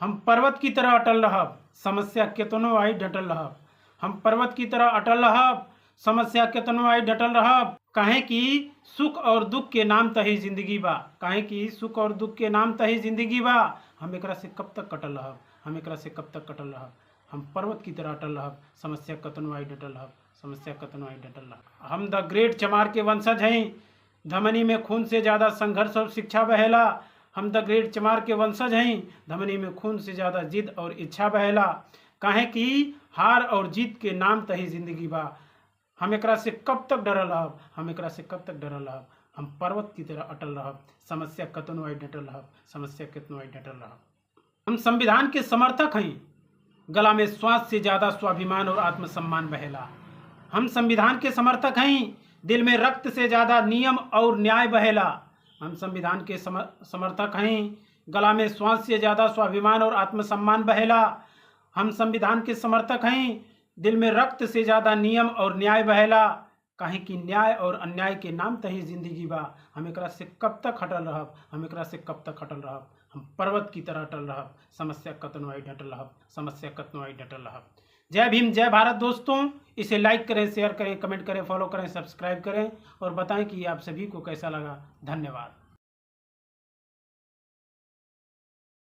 हम पर्वत की तरह अटल रहब, समस्या केतनो आई डटल रहब। हम पर्वत की तरह अटल रहब, समस्या केतनो आई डटल रहब। काहे कि सुख और दुख के नाम तही जिंदगी बा। काहे कि सुख और दुख के नाम तही जिंदगी बा। हम एकरा से कब तक कटल रहब, हम एकरा से कब तक कटल रहब। हम पर्वत की तरह अटल रहब, समस्या कतनो आई डटल रहब, समस्या कतनो आई डटल रहब। हम द ग्रेट चमार के वंशज हैं, धमनी में खून से ज़्यादा संघर्ष और शिक्षा बहेला। हम द ग्रेट चमार के वंशज हैं, धमनी में खून से ज़्यादा जिद और इच्छा बहेला। काहे कि हार और जीत के नाम तही जिंदगी बा। हम एकरा से कब तक डरल रहब, हम एकरा से कब तक डरल रहब। हम पर्वत की तरह अटल रहब, समस्या कतनो आई डटल रहब, समस्या कितनो आई डटल रहब। हम संविधान के समर्थक हैं, गला में श्वास से ज़्यादा स्वाभिमान और आत्मसम्मान बहेला। हम संविधान के समर्थक हैं, दिल में रक्त से ज़्यादा नियम और न्याय बहेला। हम संविधान के समर्थक हैं, गला में श्वास से ज़्यादा स्वाभिमान और आत्मसम्मान बहेला। हम संविधान के समर्थक हैं, दिल में रक्त से ज़्यादा नियम और न्याय बहेला। काहे कि न्याय और अन्याय के नाम तही जिंदगी बा। हम एकरा से कब तक हटल रहब, हम एकरा से कब तक हटल रहब। हम पर्वत की तरह अटल रहब, समस्या कतनो आई डटल रहब, समस्या कतनो आई डटल रहब। जय भीम, जय भारत दोस्तों। इसे लाइक करें, शेयर करें, कमेंट करें, फॉलो करें, सब्सक्राइब करें और बताएं कि ये आप सभी को कैसा लगा। धन्यवाद।